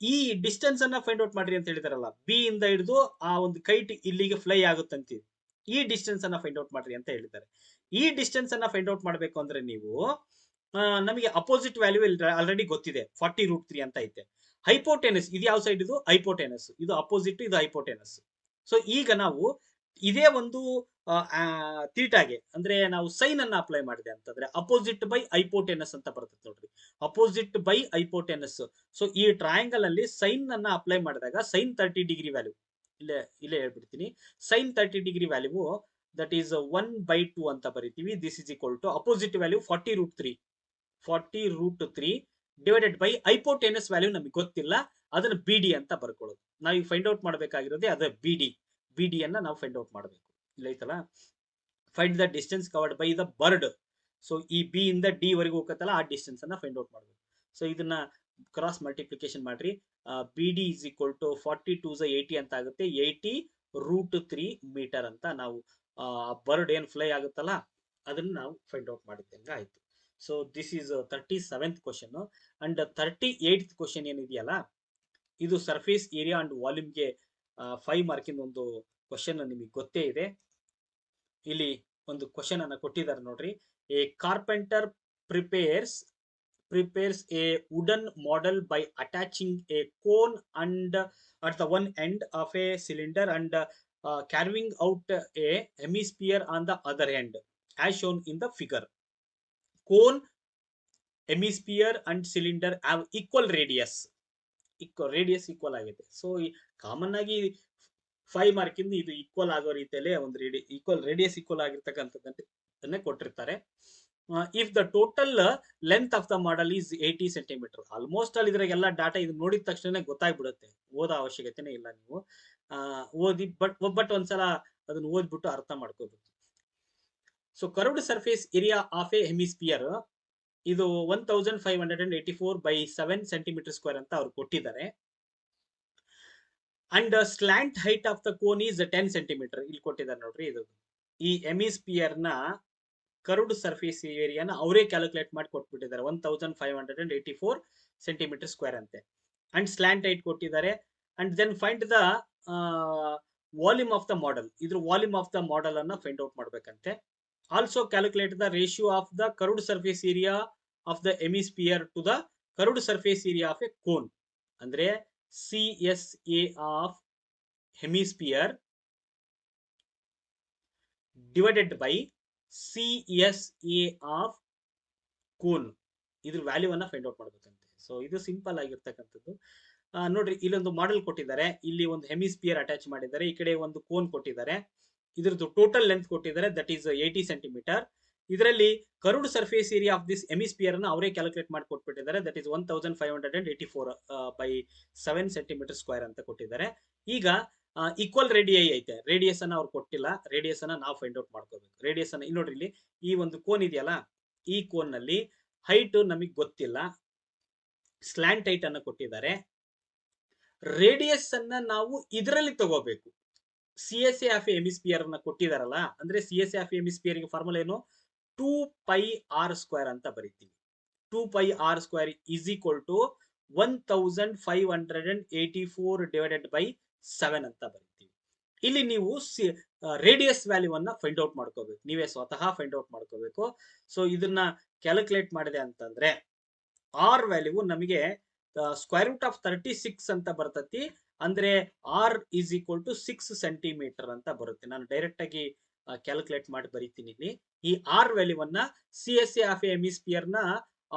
ಈ ಡಿಸ್ಟೆನ್ಸ್ ಅನ್ನ ಫೈಂಡ್ ಔಟ್ ಮಾಡ್ರಿ ಅಂತ ಹೇಳಿದಾರಲ್ಲ, ಬಿ ಇಂದ ಹಿಡಿದು ಆ ಒಂದು ಕೈಟ್ ಇಲ್ಲಿಗೆ ಫ್ಲೈ ಆಗುತ್ತಂತ, ಈ ಡಿಸ್ಟೆನ್ಸ್ ಅನ್ನ ಫೈಂಡ್ ಔಟ್ ಮಾಡ್ರಿ ಅಂತ ಹೇಳಿದ್ದಾರೆ. ಈ ಡಿಸ್ಟೆನ್ಸ್ ಅನ್ನ ಫೈಂಡ್ ಔಟ್ ಮಾಡ್ಬೇಕು ಅಂದ್ರೆ ನೀವು ನಮಗೆ ಅಪೋಸಿಟ್ ವ್ಯಾಲ್ಯೂ ಆಲ್ರೆಡಿ ಗೊತ್ತಿದೆ, 40√3 ಅಂತ ಐತೆ. ಹೈಪೋಟೆನಸ್ ಇದು ಯಾವ ಸೈಡ್, ಇದು ಹೈಪೋಟೆನಸ್, ಇದು ಅಪೋಸಿಟ್, ಇದು ಹೈಪೋಟೆನಸ್. ಸೊ ಈಗ ನಾವು ಇದೇ ಒಂದು ಥೀಟಾಗೆ ಅಂದ್ರೆ ನಾವು ಸೈನ್ ಅನ್ನ ಅಪ್ಲೈ ಮಾಡಿದೆ ಅಂತಂದ್ರೆ ಅಪೋಸಿಟ್ ಬೈ ಹೈಪೋಟೆನಸ್ ಅಂತ ಬರ್ತದೆ ನೋಡ್ರಿ, ಅಪೋಸಿಟ್ ಬೈ ಹೈಪೋಟೆನಸ್. ಸೊ ಈ ಟ್ರಯಾಂಗಲ್ ಅಲ್ಲಿ ಸೈನ್ ಅನ್ನ ಅಪ್ಲೈ ಮಾಡಿದಾಗ ಸೈನ್ 30 ಡಿಗ್ರಿ ವ್ಯಾಲ್ಯೂ ಇಲ್ಲೇ ಹೇಳ್ಬಿಡ್ತೀನಿ. Sine 30 degree value that is 1/2 ಅಂತ ಬರೀತೀವಿ. This is equal to opposite value 40√3 divided by hypotenuse value ನಮಗೆ ಗೊತ್ತಿಲ್ಲ, ಅದನ್ನ ಬಿ ಡಿ ಅಂತ ಬರ್ಕೊಳ್ಳೋದು. ನಾವು ಫೈಂಡ್ ಔಟ್ ಮಾಡಬೇಕಾಗಿರೋದೇ ಅದೇ ಬಿ ಡಿ ಅನ್ನ ನಾವು ಫೈಂಡ್ ಔಟ್ ಮಾಡಬೇಕು. ಇಲ್ಲ ಐತಲ್ಲ, find the distance covered by the bird. So ಈ ಬಿ ಇಂದ ಡಿ ವರೆಗೂ ಹೋಗತ್ತಲ್ಲ ಆ ಡಿಸ್ಟೆನ್ಸ್ ಅನ್ನ ಫೈಂಡ್ ಔಟ್ ಮಾಡಬೇಕು. ಸೊ ಇದನ್ನ ಕ್ರಾಸ್ ಮಲ್ಟಿಪ್ಲಿಕೇಶನ್ ಮಾಡ್ರಿ. B D is equal to 40 2 80 ಅಂತ ಆಗುತ್ತೆ. 80√3 ಮೀಟರ್ ಅಂತ ನಾವು ಬರ್ಡ್ ಏನ್ ಫ್ಲೈ ಆಗುತ್ತಲ್ಲ ಅದನ್ನ ನಾವು ಫೈಂಡ್ ಔಟ್ ಮಾಡಿದ್ದಂಗ ಆಯ್ತು. So this is 37th question. And 38th question ಏನಿದೆಯಲ್ಲ, ಇದು ಸರ್ಫೇಸ್ ಏರಿಯಾ ಅಂಡ್ ವಾಲ್ಯೂಮ್ಗೆ 5 ಮಾರ್ಕಿಂದ ಒಂದು ಕ್ವಶನ್ ನಿಮಗೆ ಗೊತ್ತೇ ಇದೆ. ಇಲ್ಲಿ ಒಂದು ಕ್ವಶನ್ ಅನ್ನ ಕೊಟ್ಟಿದ್ದಾರೆ ನೋಡ್ರಿ. A carpenter prepares a wooden model by attaching a cone and at the one end of a cylinder and carving out a hemisphere on the other end as shown in the figure. Cone, hemisphere and cylinder have equal radius. Equal ಆಗಿದೆ. So common ಆಗಿ 5 ಮಾರ್ಕಿಂದ ಇದು equal ಆಗೋ ರೀತಿಯಲ್ಲಿ ಒಂದು radius equal ಆಗಿರ್ತಕ್ಕಂಥದ್ದನ್ನೇ ಕೊಟ್ಟಿರ್ತಾರೆ. If the total length of the model is 80 centimetre. Almost ಅಲ್ಲಿ ಇದ್ರಾಗೆಲ್ಲ data ಇದು ನೋಡಿದ ತಕ್ಷಣ ಗೊತ್ತಾಗ್ಬಿಡುತ್ತೆ, ಓದೋ ಅವಶ್ಯಕತೆನೇ ಇಲ್ಲ ನೀವು. ಓದಿ ಬಟ್ ಒಂದ್ಸಲ ಅದನ್ನ ಓದ್ಬಿಟ್ಟು ಅರ್ಥ ಮಾಡ್ಕೋಬೇಕು. So curved surface area of A hemisphere ಇದು 1584/7 ಸೆಂಟಿಮೀಟರ್ ಸ್ಕ್ವೇರ್ ಅಂತ ಅವ್ರು ಕೊಟ್ಟಿದ್ದಾರೆ. And slant height of the cone is 10 centimetre ಇಲ್ಲಿ ಕೊಟ್ಟಿದ್ದಾರೆ ನೋಡ್ರಿ. ಇದು ಈ ಹೆಮಿಸ್ಪಿಯರ್ ನ ಕರ್ವ್ಡ್ ಸರ್ಫೇಸ್ ಏರಿಯಾನ ಅವರೇ ಕ್ಯಾಲ್ಕುಲೇಟ್ ಮಾಡಿ ಕೊಟ್ಬಿಟ್ಟಿದ್ದಾರೆ, 1584 ಸೆಂಟಿಮೀಟರ್ ಸ್ಕ್ವೇರ್ ಅಂತೆ. ಅಂಡ್ ಸ್ಲಾಂಟ್ ಹೈಟ್ ಕೊಟ್ಟಿದ್ದಾರೆ. And then find the volume of the model. ಇದ್ರ ವಾಲ್ಯೂಮ್ ಆಫ್ ದ ಮಾಡೆಲ್ ಅನ್ನ ಫೈಂಡ್ ಔಟ್ ಮಾಡ್ಬೇಕಂತೆ. Also calculate the ratio of the curved surface area of the hemisphere to the curved surface area of a cone. ಅಂದ್ರೆ CSA of hemisphere divided by CSA of cone. ಇದ್ರ value ಅನ್ನ find out ಮಾಡ್ಬೇಕಂತೆ. So ಇದು simple ಆಗಿರ್ತಕ್ಕಂಥದ್ದು. ನೋಡ್ರಿ, ಇಲ್ಲೊಂದು model ಕೊಟ್ಟಿದ್ದಾರೆ, ಇಲ್ಲಿ ಒಂದು ಹೆಮಿಸ್ಪಿಯರ್ ಅಟ್ಯಾಚ್ ಮಾಡಿದ್ದಾರೆ, ಈ ಕಡೆ ಒಂದು ಕೋನ್ ಕೊಟ್ಟಿದ್ದಾರೆ. ಇದ್ರದ್ದು ಟೋಟಲ್ ಲೆಂತ್ ಕೊಟ್ಟಿದ್ದಾರೆ, ದಟ್ ಈಸ್ 80 ಸೆಂಟಿಮೀಟರ್. ಇದರಲ್ಲಿ curved surface area of this hemisphere ಅನ್ನು ಅವರೇ ಕ್ಯಾಲ್ಕುಲೇಟ್ ಮಾಡಿ ಕೊಟ್ಬಿಟ್ಟಿದ್ದಾರೆ. That is 1584 by 7 centimetre square ಅಂತ ಕೊಟ್ಟಿದ್ದಾರೆ. ಈಗ ಈಕ್ವಲ್ ರೇಡಿಯೈ ಐತೆ, ರೇಡಿಯಸ್ ಅನ್ನ ಅವ್ರು ಕೊಟ್ಟಿಲ್ಲ, ರೇಡಿಯಸ್ ಅನ್ನ ನಾವು ಫೈಂಡ್ ಔಟ್ ಮಾಡ್ಕೋಬೇಕು. ರೇಡಿಯಸ್ ಅನ್ನ ಇಲ್ಲಿ ನೋಡ್ರಿ, ಇಲ್ಲಿ ಈ ಒಂದು ಕೋನ್ ಇದೆಯಲ್ಲ, ಈ ಕೋನ್ ನಲ್ಲಿ ಹೈಟ್ ನಮಗೆ ಗೊತ್ತಿಲ್ಲ, ಸ್ಲ್ಯಾಂಟ್ ಹೈಟ್ ಅನ್ನ ಕೊಟ್ಟಿದ್ದಾರೆ. ರೇಡಿಯಸ್ ಅನ್ನ ನಾವು ಇದರಲ್ಲಿ ತಗೋಬೇಕು. C S A of hemisphere ಅನ್ನ ಕೊಟ್ಟಿದಾರಲ್ಲ, ಅಂದ್ರೆ C S A of hemisphere ಗೆ ಫಾರ್ಮುಲಾ ಏನು, 2πr² ಅಂತ ಬರೀತೀವಿ. 2πr² is equal to 1584 divided by 7 ಅಂತ ಬರೀತೀವಿ. ಇಲ್ಲಿ ನೀವು ರೇಡಿಯಸ್ ವ್ಯಾಲ್ಯೂ ಅನ್ನ ಫೈಂಡ್ ಔಟ್ ಮಾಡ್ಕೋಬೇಕು, ನೀವೇ ಸ್ವತಃ ಫೈಂಡ್ ಔಟ್ ಮಾಡ್ಕೋಬೇಕು. ಸೊ ಇದನ್ನ ಕ್ಯಾಲ್ಕುಲೇಟ್ ಮಾಡಿದೆ ಅಂತಂದ್ರೆ ಆರ್ ವ್ಯಾಲ್ಯೂ ನಮಗೆ √36 ಅಂತ ಬರ್ತತಿ. ಅಂದ್ರೆ R is equal to 6 centimetre ಅಂತ ಬರುತ್ತೆ. ನಾನು ಡೈರೆಕ್ಟ್ ಆಗಿ ಕ್ಯಾಲ್ಕುಲೇಟ್ ಮಾಡಿ ಬರೀತೀನಿ ಇಲ್ಲಿ. ಈ ಆರ್ ವ್ಯಾಲ್ಯೂವನ್ನ C S A of hemisphere ನ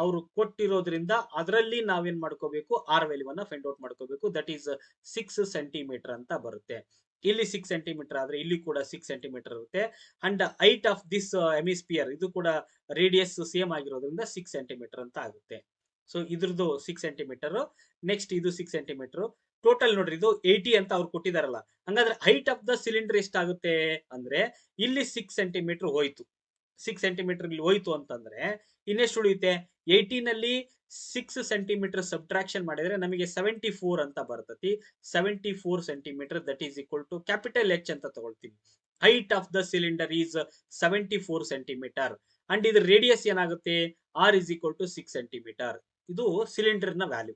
ಅವರು ಕೊಟ್ಟಿರೋದ್ರಿಂದ ಅದರಲ್ಲಿ ನಾವೇನ್ ಮಾಡ್ಕೋಬೇಕು, ಆರ್ ವ್ಯಾಲ್ಯೂವನ್ನ ಫೈಂಡ್ ಔಟ್ ಮಾಡ್ಕೋಬೇಕು. ದಟ್ ಈಸ್ 6 ಸೆಂಟಿಮೀಟರ್ ಅಂತ ಬರುತ್ತೆ. ಇಲ್ಲಿ 6 ಸೆಂಟಿಮೀಟರ್ ಆದ್ರೆ ಇಲ್ಲಿ ಕೂಡ 6 ಸೆಂಟಿಮೀಟರ್ ಇರುತ್ತೆ. And height of this hemisphere, ಇದು ಕೂಡ ರೇಡಿಯಸ್ ಸೇಮ್ ಆಗಿರೋದ್ರಿಂದ 6 ಸೆಂಟಿಮೀಟರ್ ಅಂತ ಆಗುತ್ತೆ. ಸೊ ಇದ್ರದ್ದು 6 ಸೆಂಟಿಮೀಟರ್, ನೆಕ್ಸ್ಟ್ ಇದು 6 ಸೆಂಟಿಮೀಟರ್. ಟೋಟಲ್ ನೋಡ್ರಿ, ಇದು 80 ಅಂತ ಅವ್ರು ಕೊಟ್ಟಿದಾರಲ್ಲ. ಹಂಗಾದ್ರೆ ಹೈಟ್ ಆಫ್ ದ ಸಿಲಿಂಡರ್ ಎಷ್ಟಾಗುತ್ತೆ ಅಂದ್ರೆ, ಇಲ್ಲಿ 6 ಸೆಂಟಿಮೀಟರ್ ಹೋಯ್ತು. 6 ಸೆಂಟಿಮೀಟರ್ ಇಲ್ಲಿ ಹೋಯ್ತು ಅಂತಂದ್ರೆ ಇನ್ನೆಷ್ಟು ಉಳಿಯುತ್ತೆ, 80 ನಲ್ಲಿ 6 ಸೆಂಟಿಮೀಟರ್ ಸಬ್ಟ್ರಾಕ್ಷನ್ ಮಾಡಿದ್ರೆ ನಮಗೆ 74 ಅಂತ ಬರ್ತತಿ. 74 centimetre, that is equal to capital H ಅಂತ ತಗೊಳ್ತೀವಿ. Height of the cylinder is 74 centimetre. And ಇದು ರೇಡಿಯಸ್ ಏನಾಗುತ್ತೆ, R is equal to 6 centimetre. ಇದು ಸಿಲಿಂಡರ್ ನ ವ್ಯಾಲ್ಯೂ.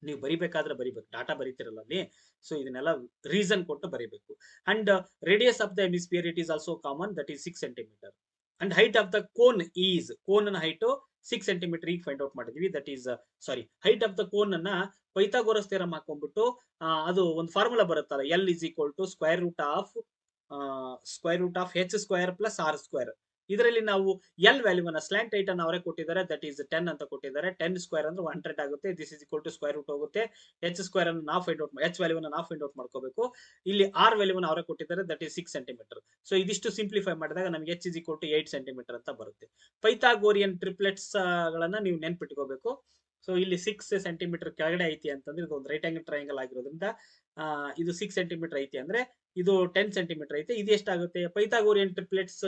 ನೀವು ಬರಿಬೇಕಾದ್ರೆ ಬರಿಬೇಕು, ಡಾಟಾ ಬರೀತಿರಲ್ಲ ಅಲ್ಲಿ, ಸೊ ಇದನ್ನೆಲ್ಲ ರೀಸನ್ ಕೊಟ್ಟು ಬರಿಬೇಕು. And radius of the hemisphere it is also common, that is 6 centimetre. And height of the cone is, cone ನ ಹೈಟ್ 6 ಸೆಂಟಿಮೀಟರ್ ಈಗ ಫೈಂಡ್ ಔಟ್ ಮಾಡಿದ್ವಿ. That is height of the cone ಅನ್ನ Pythagoras theorem ಹಾಕೊಂಡ್ಬಿಟ್ಟು ಅದು ಒಂದು formula ಬರುತ್ತಲ್ಲ, L is equal to square root of h square plus R square. ಇದರಲ್ಲಿ ನಾವು ಎಲ್ ವ್ಯಾಲ್ಯೂವನ್ನ, ಸ್ಲ್ಯಾಂಟ್ ಹೈಟ್ ಅನ್ನು ಅವರೇ ಕೊಟ್ಟಿದ್ದಾರೆ, ದಟ್ ಈಸ್ 10 ಅಂತ ಕೊಟ್ಟಿದ್ದಾರೆ. 10 ಸ್ಕ್ವೇರ್ ಅಂದ್ರೆ 100 ಆಗುತ್ತೆ. This is equal to square root ಹೋಗುತ್ತೆ. ಎಚ್ ಸ್ಕ್ವೇರ್ ಅನ್ನು ನಾವು ಫೈಂಡ್ ಔಟ್, ಎಚ್ ವ್ಯಾಲ್ಯೂವನ್ನ ನಾವು ಫೈಂಡ್ ಔಟ್ ಮಾಡ್ಕೋಬೇಕು. ಇಲ್ಲಿ ಆರ್ ವ್ಯಾಲ್ಯೂವನ್ನ ಅವರೇ ಕೊಟ್ಟಿದ್ದಾರೆ, ದಟ್ ಈಸ್ 6 ಸೆಂಟಿಮೀಟರ್. ಸೊ ಇದಿಷ್ಟು ಸಿಂಪ್ಲಿಫೈ ಮಾಡಿದಾಗ ನಮಗೆ H is equal to 8 centimetre ಅಂತ ಬರುತ್ತೆ. ಪೈಥಾಗೋರಿಯನ್ ಟ್ರಿಪ್ಲೆಟ್ಸ್ ಗಳನ್ನ ನೀವು ನೆನ್ಪಿಟ್ಕೋಬೇಕು. ಸೊ ಇಲ್ಲಿ 6 ಸೆಂಟಿಮೀಟರ್ ಕೆಳಗಡೆ ಐತಿ ಅಂತಂದ್ರೆ ಇದು ಒಂದು ರೈಟ್ ಆಂಗಲ್ ಟ್ರಯಾಂಗಲ್ ಆಗಿರೋದ್ರಿಂದ ಇದು 6 ಸೆಂಟಿಮೀಟರ್ ಐತಿ ಅಂದ್ರೆ ಇದು 10 ಸೆಂಟಿಮೀಟರ್ ಐತೆ. ಇದು ಎಷ್ಟಾಗುತ್ತೆ, ಪೈಥಾಗೋರಿಯನ್ ಟ್ರಿಪ್ಲೆಟ್ಸ್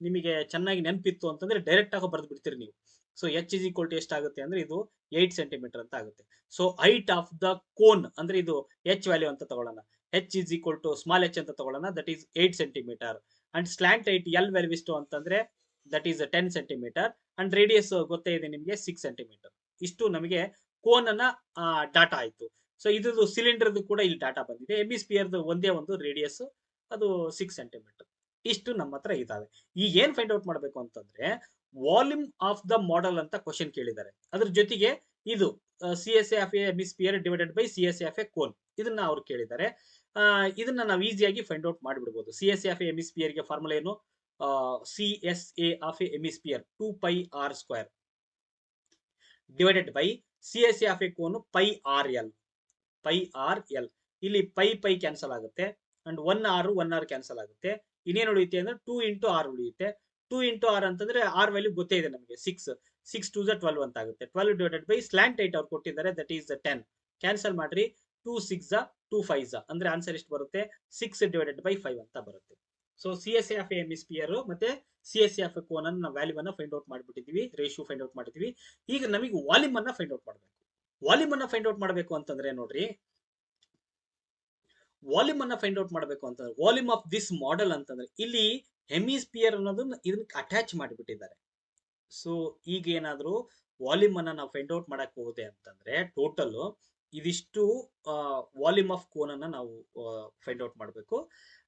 ನಿಮಗೆ ಚೆನ್ನಾಗಿ ನೆನಪಿತ್ತು ಅಂತಂದ್ರೆ ಡೈರೆಕ್ಟ್ ಆಗಿ ಬರೆದು ಬಿಡ್ತೀರಿ ನೀವು. So H is equal to ಎಷ್ಟಾಗುತ್ತೆ ಅಂದ್ರೆ ಇದು 8 ಸೆಂಟಿಮೀಟರ್ ಅಂತ ಆಗುತ್ತೆ. So height of the cone ಅಂದ್ರೆ ಇದು ಎಚ್ ವ್ಯಾಲ್ಯೂ ಅಂತ ತಗೊಳ್ಳೋಣ, H is equal to small H ಅಂತ ತಗೊಳ್ಳೋಣ, that is 8 centimetre. And slant height L value ಎಷ್ಟು ಅಂತಂದ್ರೆ that is 10 centimetre. And radius ಗೊತ್ತೇ ಇದೆ ನಿಮಗೆ 6 ಸೆಂಟಿಮೀಟರ್. ಇಷ್ಟು ನಮಗೆ ಕೋನ್ ಅನ್ನ ಡಾಟಾ ಆಯ್ತು. ಸೊ ಇದು ಸಿಲಿಂಡರ್ದು ಕೂಡ ಇಲ್ಲಿ ಡಾಟಾ ಬಂದಿದೆ. ಎಮಿಸ್ಪಿಯರ್ ಒಂದೇ ಒಂದು ರೇಡಿಯಸ್, ಅದು 6 ಸೆಂಟಿಮೀಟರ್. ಇಷ್ಟು ನಮ್ಮ ಹತ್ರ ಇದಾವೆ. ಈಗ ಏನ್ ಫೈಂಡ್ ಔಟ್ ಮಾಡಬೇಕು ಅಂತಂದ್ರೆ ವಾಲ್ಯೂಮ್ ಆಫ್ ದ ಮಾಡೆಲ್ ಅಂತ ಕ್ವಶನ್ ಕೇಳಿದ್ದಾರೆ. ಅದ್ರ ಜೊತೆಗೆ ಇದು C S A of a hemisphere divided by C S A of a cone, ಇದನ್ನ ಅವ್ರು ಕೇಳಿದ್ದಾರೆ. ಇದನ್ನ ನಾವು ಈಸಿಯಾಗಿ ಫೈಂಡ್ ಔಟ್ ಮಾಡಿಬಿಡ್ಬೋದು. C S A of a hemisphere ಗೆ ಫಾರ್ಮುಲಾ ಏನು, C S A of a hemisphere 2πr² divided by C S A of a cone πrl. ಇಲ್ಲಿ ಪೈ ಕ್ಯಾನ್ಸಲ್ ಆಗುತ್ತೆ. ಅಂಡ್ 1r ಕ್ಯಾನ್ಸಲ್ ಆಗುತ್ತೆ. ಇನ್ನೇನು ಉಳಿಯುತ್ತೆ ಅಂದ್ರೆ 2 ಇಂಟು ಆರ್ ಉಳಿಯುತ್ತೆ. 2 ಇಂಟು ಆರ್ ಅಂತಂದ್ರೆ ಆರ್ ವ್ಯಾಲ್ಯೂ ಗೊತ್ತೇ ಇದೆ ನಮಗೆ, 6 2 12 ಅಂತ ಆಗುತ್ತೆ. 12 ಡಿವೈಡೆಡ್ ಬೈ ಸ್ಲ್ಯಾಂಟ್ ಹೈಟ್ ಅವ್ರು ಕೊಟ್ಟಿದ್ದಾರೆ, ದಟ್ ಈಸ್ 10. ಕ್ಯಾನ್ಸಲ್ ಮಾಡ್ರಿ, 2 6 2 5 ಅಂದ್ರೆ ಆನ್ಸರ್ ಎಷ್ಟು ಬರುತ್ತೆ, 6 ಡಿವೈಡೆಡ್ ಬೈ 5 ಅಂತ ಬರುತ್ತೆ. So C S A of a hemisphere ಮತ್ತೆ C S A of a cone ಅನ್ನ ವ್ಯಾಲ್ಯೂ ಅನ್ನ ಫೈಂಡ್ ಔಟ್ ಮಾಡಿಬಿಟ್ಟಿದ್ವಿ, ರೇಷಿಯೋ ಫೈಂಡ್ ಔಟ್ ಮಾಡಿದ್ವಿ. ಈಗ ನಮಗೆ ವಾಲ್ಯೂಮ್ ಅನ್ನ ಫೈಂಡ್ ಔಟ್ ಮಾಡಬೇಕು. ವಾಲ್ಯೂಮ್ ಅನ್ನ ಫೈಂಡ್ ಔಟ್ ಮಾಡಬೇಕು ಅಂತಂದ್ರೆ ನೋಡ್ರಿ, ವಾಲ್ಯೂಮ್ ಅನ್ನ ಫೈಂಡ್ ಔಟ್ ಮಾಡಬೇಕು ಅಂತಂದ್ರೆ ವಾಲ್ಯೂಮ್ ಆಫ್ ದಿಸ್ ಮಾಡೆಲ್ ಅಂತಂದ್ರೆ ಇಲ್ಲಿ ಹೆಮಿಸ್ಪಿಯರ್ ಅನ್ನೋದನ್ನ ಇದನ್ನ ಅಟ್ಯಾಚ್ ಮಾಡಿಬಿಟ್ಟಿದ್ದಾರೆ. ಸೊ ಈಗ ಏನಾದ್ರು ವಾಲ್ಯೂಮ್ ಅನ್ನ ನಾವು ಫೈಂಡ್ ಔಟ್ ಮಾಡಕ್ ಹೋದೆ ಅಂತಂದ್ರೆ ಟೋಟಲ್ ಇದಿಷ್ಟು ವಾಲ್ಯೂಮ್ ಆಫ್ ಕೋನ್ ಅನ್ನ ನಾವು ಫೈಂಡ್ ಔಟ್ ಮಾಡಬೇಕು.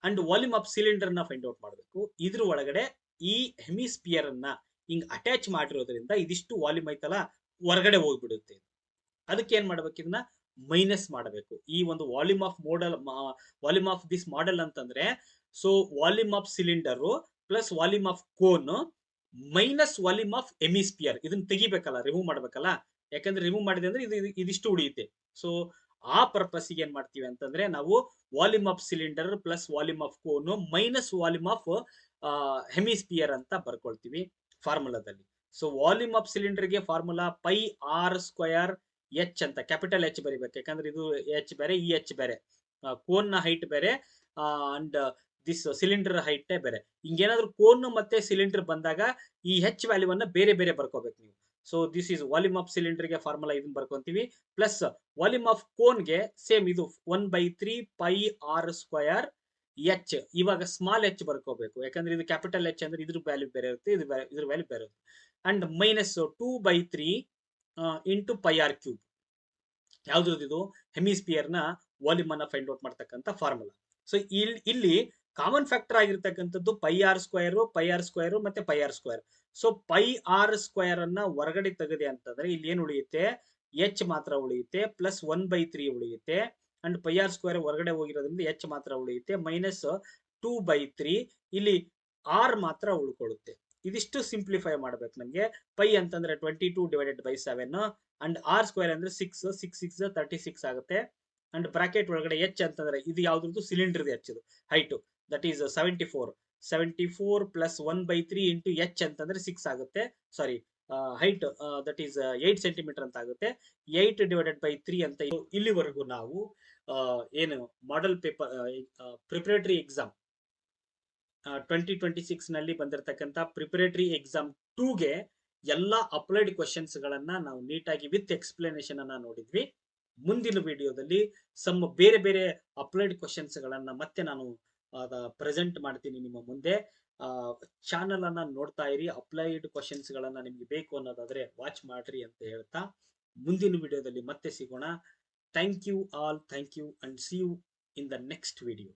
ಅಂಡ್ ವಾಲ್ಯೂಮ್ ಆಫ್ ಸಿಲಿಂಡರ್ ನ ಫೈಂಡ್ ಔಟ್ ಮಾಡಬೇಕು. ಇದ್ರ ಒಳಗಡೆ ಈ ಹೆಮಿಸ್ಪಿಯರ್ ಅನ್ನ ಹಿಂಗ್ ಅಟ್ಯಾಚ್ ಮಾಡಿರೋದ್ರಿಂದ ಇದಿಷ್ಟು ವಾಲ್ಯೂಮ್ ಐತಲ್ಲ ಹೊರಗಡೆ ಹೋಗ್ಬಿಡುತ್ತೆ. ಅದಕ್ಕೆ ಏನ್ ಮಾಡ್ಬೇಕು, ಇದನ್ನ ಮೈನಸ್ ಮಾಡಬೇಕು. ಈ ಒಂದು ವಾಲ್ಯೂಮ್ ಆಫ್ ದಿಸ್ ಮಾಡೆಲ್ ಅಂತಂದ್ರೆ so volume of cylinder plus volume of cone minus volume of hemisphere, ಇದನ್ನ ತೆಗಿಬೇಕಲ್ಲ, ರಿಮೂವ್ ಮಾಡ್ಬೇಕಲ್ಲ. ಯಾಕಂದ್ರೆ ರಿಮೂವ್ ಮಾಡಿದೆ ಅಂದ್ರೆ ಇದಿಷ್ಟು ಉಳಿಯುತ್ತೆ. ಸೊ ಆ ಪರ್ಪಸ್ಗೆ ಏನ್ ಮಾಡ್ತೀವಿ ಅಂತಂದ್ರೆ ನಾವು volume of cylinder plus volume of cone minus volume of hemisphere ಅಂತ ಬರ್ಕೊಳ್ತೀವಿ ಫಾರ್ಮುಲಾದಲ್ಲಿ. ಸೊ ವಾಲ್ಯೂಮ್ ಆಫ್ ಸಿಲಿಂಡರ್ಗೆ formula pi R square H ಅಂತ, ಕ್ಯಾಪಿಟಲ್ ಎಚ್ ಬರಿಬೇಕು, ಯಾಕಂದ್ರೆ ಇದು ಎಚ್ ಬೇರೆ ಈ ಎಚ್ ಬೇರೆ, ಕೋನ್ ನ ಹೈಟ್ ಬೇರೆ ಅಂಡ್ ದಿಸ್ ಸಿಲಿಂಡರ್ ಹೈಟ್ ಬೇರೆ. ಹಿಂಗೇನಾದ್ರೂ ಕೋನ್ ಮತ್ತೆ ಸಿಲಿಂಡರ್ ಬಂದಾಗ ಈ ಹೆಚ್ ವ್ಯಾಲ್ಯೂವನ್ನ ಬೇರೆ ಬೇರೆ ಬರ್ಕೋಬೇಕು ನೀವು. So this is volume of ಸಿಲಿಂಡರ್ಗೆ ಫಾರ್ಮುಲಾ ಇದನ್ನ ಬರ್ಕೊಂತೀವಿ, ಪ್ಲಸ್ ವಾಲ್ಯೂಮ್ ಆಫ್ ಕೋನ್ಗೆ ಸೇಮ್ ಇದು 1/3 ಪೈ ಆರ್ ಸ್ಕ್ವಯರ್ ಎಚ್. ಇವಾಗ ಸ್ಮಾಲ್ ಎಚ್ ಬರ್ಕೋಬೇಕು, ಯಾಕಂದ್ರೆ ಇದು ಕ್ಯಾಪಿಟಲ್ ಎಚ್ ಅಂದ್ರೆ ಇದ್ರ ವ್ಯಾಲ್ಯೂ ಬೇರೆ ಇರುತ್ತೆ, ಇದ್ರ ವ್ಯಾಲ್ಯೂ ಬೇರೆ ಇರುತ್ತೆ. And minus 2/3 into pi R cube. ಯಾವ್ದು ಹೆಮಿಸ್ಪಿಯರ್ ನ ವಾಲ್ಯೂಮ್ ಅನ್ನ ಫೈಂಡ್ ಔಟ್ ಮಾಡ್ತಕ್ಕಂಥ ಫಾರ್ಮುಲಾ. ಸೊ ಇಲ್ಲಿ ಕಾಮನ್ ಫ್ಯಾಕ್ಟರ್ ಆಗಿರ್ತಕ್ಕಂಥದ್ದು ಪೈ ಆರ್ ಸ್ಕ್ವಯರ್ ಮತ್ತೆ pi R square. So pi R square ಅನ್ನ ಹೊರಗಡೆ ತೆಗೆದೆ ಅಂತಂದ್ರೆ ಇಲ್ಲಿ ಏನ್ ಉಳಿಯುತ್ತೆ, ಎಚ್ ಮಾತ್ರ ಉಳಿಯುತ್ತೆ, ಪ್ಲಸ್ 1/3 ಉಳಿಯುತ್ತೆ. ಅಂಡ್ ಪೈ ಆರ್ ಸ್ಕ್ವಯರ್ ಹೊರಗಡೆ ಹೋಗಿರೋದ್ರಿಂದ ಎಚ್ ಮಾತ್ರ ಉಳಿಯುತ್ತೆ, ಮೈನಸ್ 2/3. ಇಲ್ಲಿ ಆರ್ ಮಾತ್ರ ಉಳ್ಕೊಳ್ಳುತ್ತೆ. ಇದಿಷ್ಟು ಸಿಂಪ್ಲಿಫೈ ಮಾಡ್ಬೇಕು ನಮ್ಗೆ. ಪೈ ಅಂತಂದ್ರೆ 22/7 ಅಂಡ್ ಆರ್ ಸ್ಕ್ವೇರ್ ಅಂದ್ರೆ 6 6 36 ಆಗುತ್ತೆ. ಅಂಡ್ ಬ್ರಾಕೆಟ್ ಒಳಗಡೆ ಎಚ್ ಅಂತಂದ್ರೆ ಇದು ಯಾವ್ದು cylinder H height, that is 74 plus 1/3 into H ಅಂತಂದ್ರೆ 6 ಆಗುತ್ತೆ. ಸಾರಿ, ಹೈಟ್ ದಟ್ ಈಸ್ 8 ಸೆಂಟಿಮೀಟರ್ ಅಂತ ಆಗುತ್ತೆ. 8/3 ಅಂತ. ಇಲ್ಲಿವರೆಗೂ ನಾವು ಏನು ಮಾಡೆಲ್ ಪೇಪರ್ ಪ್ರಿಪರೇಟರಿ ಎಕ್ಸಾಮ್ 2026 ನಲ್ಲಿ ಬಂದಿರತಕ್ಕಂಥ ಪ್ರಿಪರೇಟರಿ ಎಕ್ಸಾಮ್ 2ಗೆ ಎಲ್ಲ ಅಪ್ಲೈಡ್ ಕ್ವಶನ್ಸ್ ಗಳನ್ನ ನಾವು ನೀಟಾಗಿ ವಿತ್ ಎಕ್ಸ್ಪ್ಲನೇಷನ್ ಅನ್ನ ನೋಡಿದ್ವಿ. ಮುಂದಿನ ವಿಡಿಯೋದಲ್ಲಿ ಬೇರೆ ಬೇರೆ ಅಪ್ಲೈಡ್ ಕ್ವಶನ್ಸ್ ಗಳನ್ನ ಮತ್ತೆ ನಾನು ಪ್ರೆಸೆಂಟ್ ಮಾಡ್ತೀನಿ ನಿಮ್ಮ ಮುಂದೆ. ಚಾನಲ್ ಅನ್ನ ನೋಡ್ತಾ ಇರಿ. ಅಪ್ಲೈಡ್ ಕ್ವಶನ್ಸ್ ಗಳನ್ನ ನಿಮ್ಗೆ ಬೇಕು ಅನ್ನೋದಾದ್ರೆ ವಾಚ್ ಮಾಡ್ರಿ ಅಂತ ಹೇಳ್ತಾ ಮುಂದಿನ ವಿಡಿಯೋದಲ್ಲಿ ಮತ್ತೆ ಸಿಗೋಣ. Thank you all, thank you and see you in the next video.